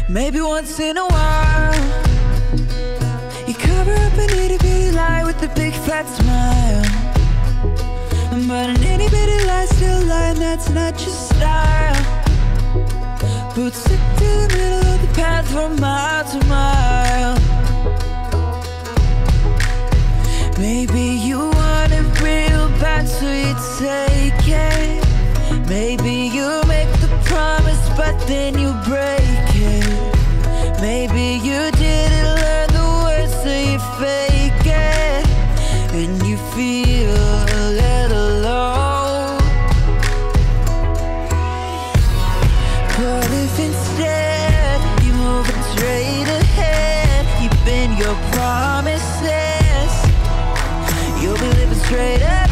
Maybe once in a while you cover up an itty bitty lie with a big fat smile. But an itty bitty lie still lie, and that's not your style. Boots stick to the middle of the path from mile to mile. Maybe you want it real bad, so you take it. Maybe you make the promise, but then you break it. Maybe you didn't learn the words, so you fake it. And you feel a little low. But if instead you move straight ahead, keeping your promises, you'll be living straight up.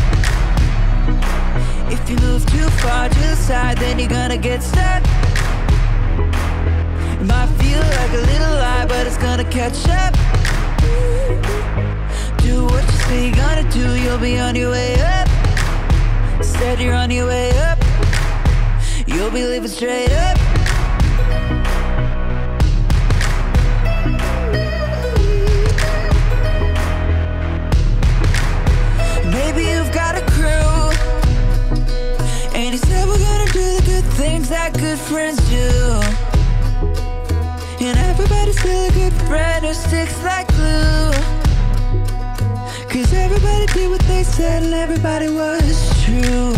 If you move too far to the side, then you're gonna get stuck. It might feel like a little lie, but it's gonna catch up. Do what you say you're gonna do, you'll be on your way up. Instead you're on your way up. You'll be living straight up. Maybe you've got a crew, and you said we're gonna do the good things that good friends do. And everybody's still a good friend who sticks like glue. Cause everybody did what they said and everybody was true.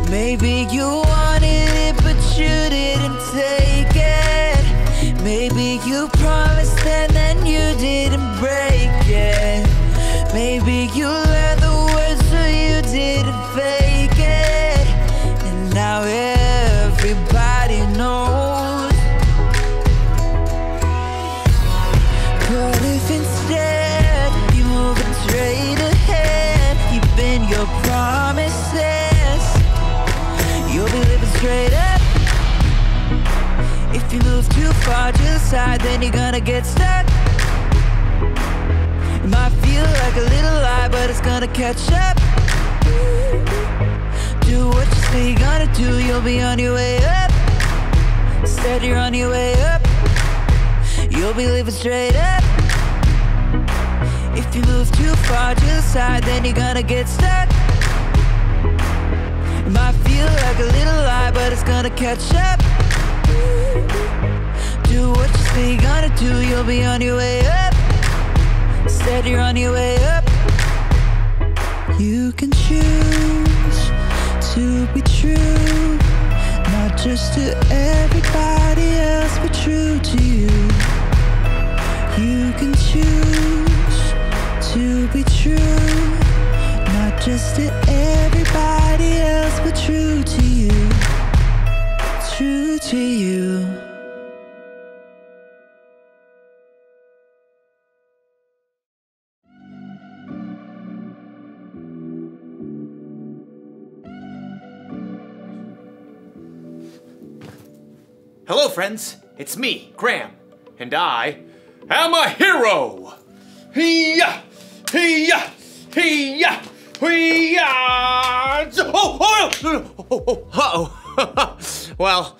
Maybe you wanted it but you didn't take it. Maybe you promised and then you didn't break it. Maybe you learned the words so you didn't fake it. And now everybody knows. But if instead you move straight ahead, keeping your promises, you'll be living straight up. If you move too far to the side, then you're gonna get stuck. It might feel like a little lie, but it's gonna catch up. Do what you say you're gonna do, you'll be on your way up. Instead you're on your way up. You'll be living straight up. If you move too far to the side, then you're gonna get stuck. It might feel like a little lie, but it's gonna catch up. Do what you say you're gonna do, you'll be on your way up. Instead you're on your way up. You can choose to be true, not just to everybody else, but true to you. You can choose to be true, not just to everybody else, but true to you. True to you. Hello, friends. It's me, Graham, and I am a hero. Hee-yah! Hee-yah! Hee-yah! Hee-yah! Uh-oh. Well,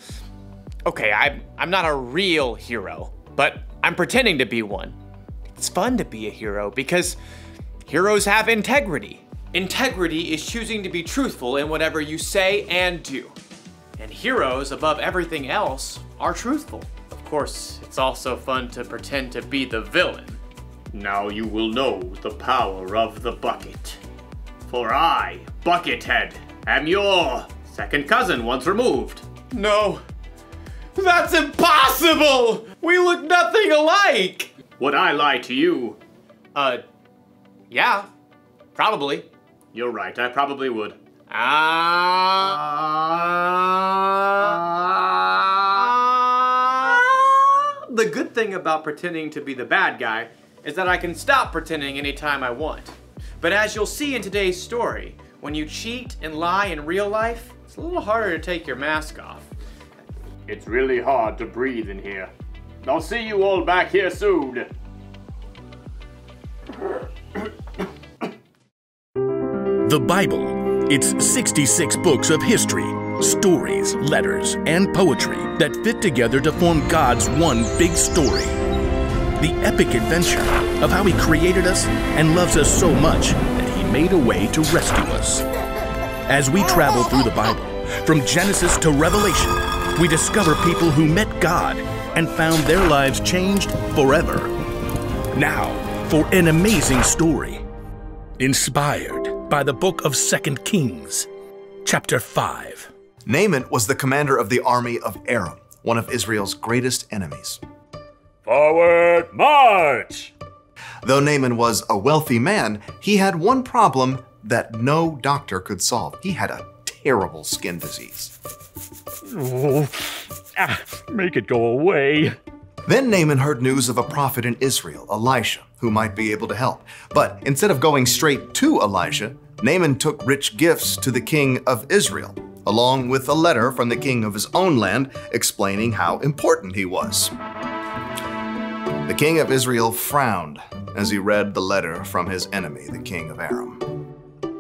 okay, I'm not a real hero, but I'm pretending to be one. It's fun to be a hero because heroes have integrity. Integrity is choosing to be truthful in whatever you say and do. And heroes, above everything else, are truthful. Of course, it's also fun to pretend to be the villain. Now you will know the power of the bucket. For I, Buckethead, am your second cousin once removed. No, that's impossible! We look nothing alike! Would I lie to you? Yeah, probably. You're right, I probably would. The good thing about pretending to be the bad guy is that I can stop pretending anytime I want. But as you'll see in today's story, when you cheat and lie in real life, it's a little harder to take your mask off. It's really hard to breathe in here. I'll see you all back here soon. The Bible. It's 66 books of history, Stories, letters, and poetry that fit together to form God's one big story. The epic adventure of how He created us and loves us so much that He made a way to rescue us. As we travel through the Bible, from Genesis to Revelation, we discover people who met God and found their lives changed forever. Now, for an amazing story, inspired by the book of 2 Kings, chapter 5. Naaman was the commander of the army of Aram, one of Israel's greatest enemies. Forward march! Though Naaman was a wealthy man, he had one problem that no doctor could solve. He had a terrible skin disease. Oh, make it go away. Then Naaman heard news of a prophet in Israel, Elisha, who might be able to help. But instead of going straight to Elisha, Naaman took rich gifts to the king of Israel, along with a letter from the king of his own land explaining how important he was. The king of Israel frowned as he read the letter from his enemy, the king of Aram.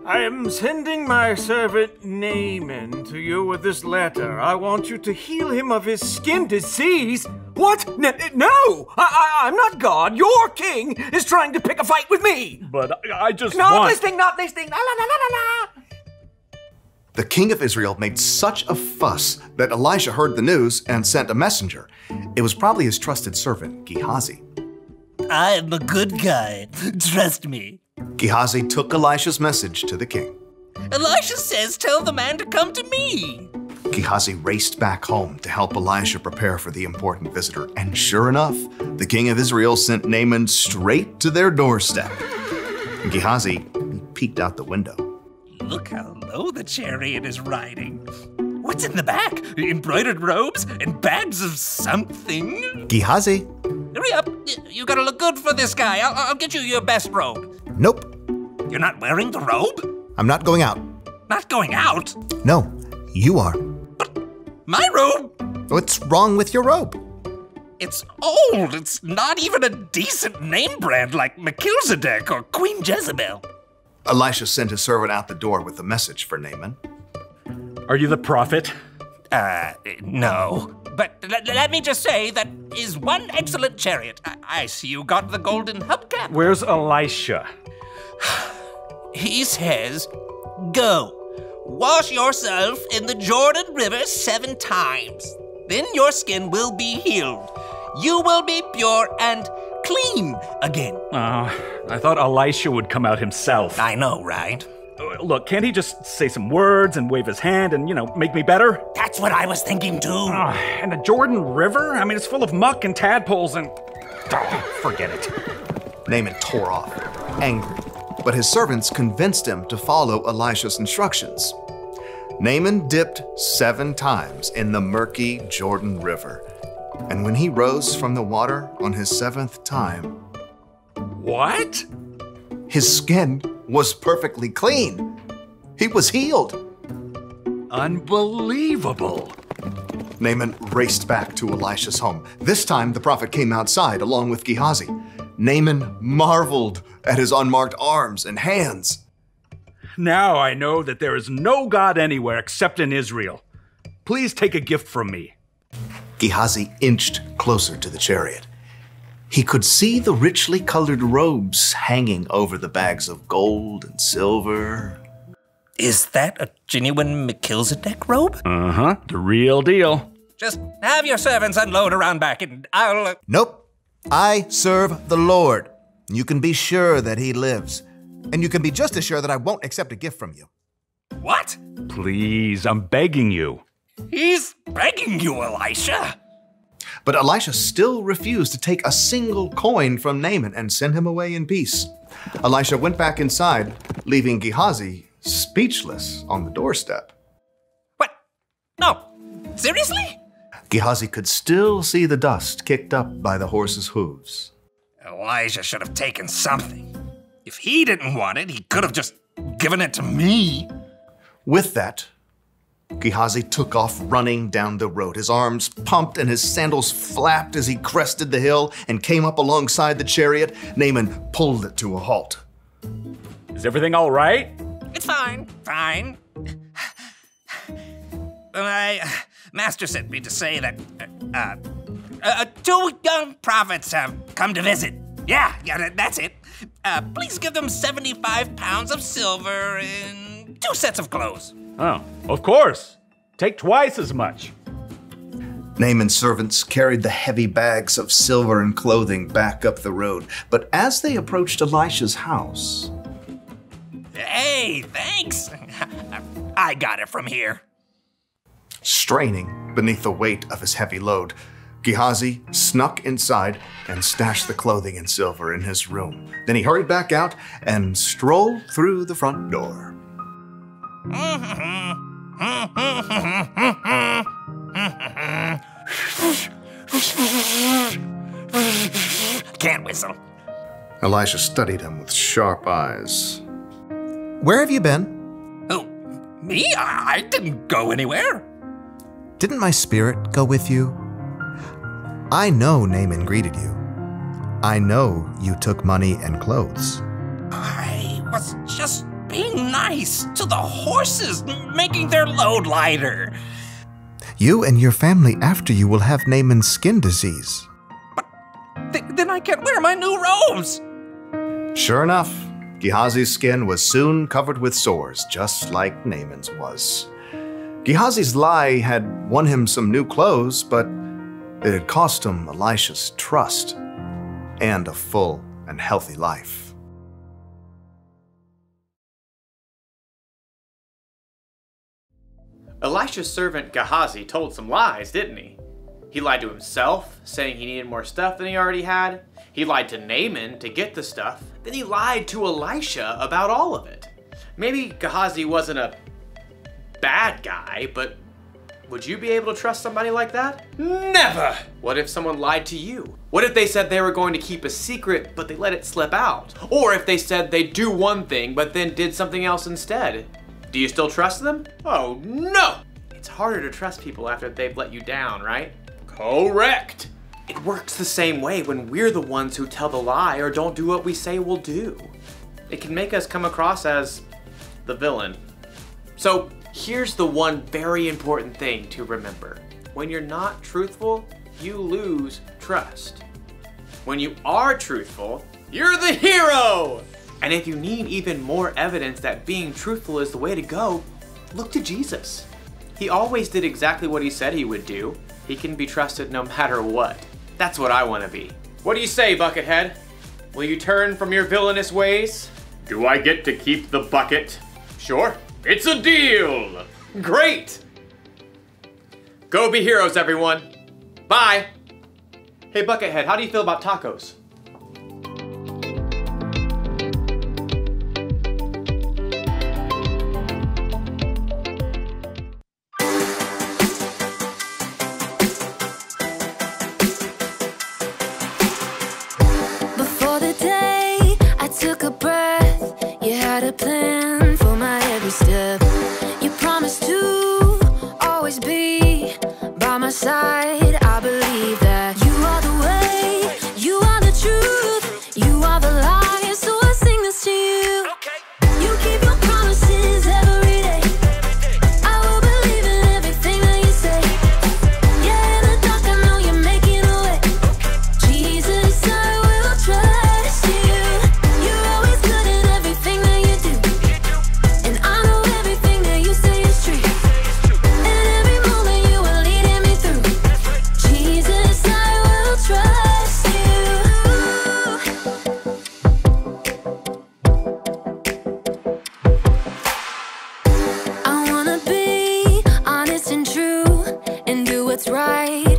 I am sending my servant Naaman to you with this letter. I want you to heal him of his skin disease. What? No! I'm not God. Your king is trying to pick a fight with me. But I just Not listening. La, la, la, la. The king of Israel made such a fuss that Elisha heard the news and sent a messenger. It was probably his trusted servant, Gehazi. I'm a good guy. Trust me. Gehazi took Elisha's message to the king. Elisha says tell the man to come to me. Gehazi raced back home to help Elisha prepare for the important visitor. And sure enough, the king of Israel sent Naaman straight to their doorstep. Gehazi peeked out the window. Look how low the chariot is riding. What's in the back? Embroidered robes and bags of something? Gehazi. Hurry up. You gotta look good for this guy. I'll get you your best robe. Nope. You're not wearing the robe? I'm not going out. Not going out? No, you are. But my robe? What's wrong with your robe? It's old. It's not even a decent name brand like Melchizedek or Queen Jezebel. Elisha sent his servant out the door with a message for Naaman. Are you the prophet? No. But let me just say that is one excellent chariot. I see you got the golden hubcap. Where's Elisha? He says, go, wash yourself in the Jordan River 7 times. Then your skin will be healed. You will be pure and clean again. I thought Elisha would come out himself. I know, right? Look, can't he just say some words and wave his hand and, make me better? That's what I was thinking too. And the Jordan River? I mean, it's full of muck and tadpoles and... forget it. Naaman tore off, angry, but his servants convinced him to follow Elisha's instructions. Naaman dipped 7 times in the murky Jordan River, and when he rose from the water on his 7th time... What? His skin was perfectly clean. He was healed. Unbelievable. Naaman raced back to Elisha's home. This time, the prophet came outside along with Gehazi. Naaman marveled at his unmarked arms and hands. Now I know that there is no God anywhere except in Israel. Please take a gift from me. Gehazi inched closer to the chariot. He could see the richly colored robes hanging over the bags of gold and silver. Is that a genuine Melchizedek robe? Uh-huh, the real deal. Just have your servants unload around back and I'll... Nope. I serve the Lord. You can be sure that he lives. And you can be just as sure that I won't accept a gift from you. What? Please, I'm begging you. He's begging you, Elisha. But Elisha still refused to take a single coin from Naaman and send him away in peace. Elisha went back inside, leaving Gehazi speechless on the doorstep. What? No. Seriously? Gehazi could still see the dust kicked up by the horse's hooves. Elijah should have taken something. If he didn't want it, he could have just given it to me. With that, Gehazi took off running down the road. His arms pumped and his sandals flapped as he crested the hill and came up alongside the chariot. Naaman pulled it to a halt. Is everything all right? It's fine. Master sent me to say that, 2 young prophets have come to visit. Yeah, that's it. Please give them 75 pounds of silver and 2 sets of clothes. Oh, of course. Take twice as much. Naaman's servants carried the heavy bags of silver and clothing back up the road, but as they approached Elisha's house... Hey, thanks. I got it from here. Straining beneath the weight of his heavy load, Gehazi snuck inside and stashed the clothing and silver in his room. Then he hurried back out and strolled through the front door. Can't whistle. Elisha studied him with sharp eyes. "Where have you been?" Oh, me? I didn't go anywhere. "Didn't my spirit go with you? I know Naaman greeted you. I know you took money and clothes." I was just being nice to the horses, making their load lighter. "You and your family after you will have Naaman's skin disease." But then I can't wear my new robes. Sure enough, Gehazi's skin was soon covered with sores, just like Naaman's was. Gehazi's lie had won him some new clothes, but it had cost him Elisha's trust and a full and healthy life. Elisha's servant Gehazi told some lies, didn't he? He lied to himself, saying he needed more stuff than he already had. He lied to Naaman to get the stuff. Then he lied to Elisha about all of it. Maybe Gehazi wasn't a bad guy, but would you be able to trust somebody like that? Never! What if someone lied to you? What if they said they were going to keep a secret, but they let it slip out? Or if they said they'd do one thing, but then did something else instead? Do you still trust them? Oh no! It's harder to trust people after they've let you down, right? Correct! It works the same way when we're the ones who tell the lie or don't do what we say we'll do. It can make us come across as the villain. So here's the one very important thing to remember. When you're not truthful, you lose trust. When you are truthful, you're the hero! And if you need even more evidence that being truthful is the way to go, look to Jesus. He always did exactly what he said he would do. He can be trusted no matter what. That's what I want to be. What do you say, Buckethead? Will you turn from your villainous ways? Do I get to keep the bucket? Sure. It's a deal! Great! Go be heroes, everyone. Bye! Hey, Buckethead, how do you feel about tacos? Before the day I took a breath, you had a plan for my every step. You promised to always be by my side. I believe that you are the way, you are the truth, you are the light. So I sing this to you. You keep your promises every day. I will believe in everything that you say. Yeah, in the dark I know you're making a way. Jesus, I will trust you. You're always good in everything that you do. And I know everything that you say is true. And every moment you are leading me through. Jesus, I will trust you. I wanna be honest and true and do what's right.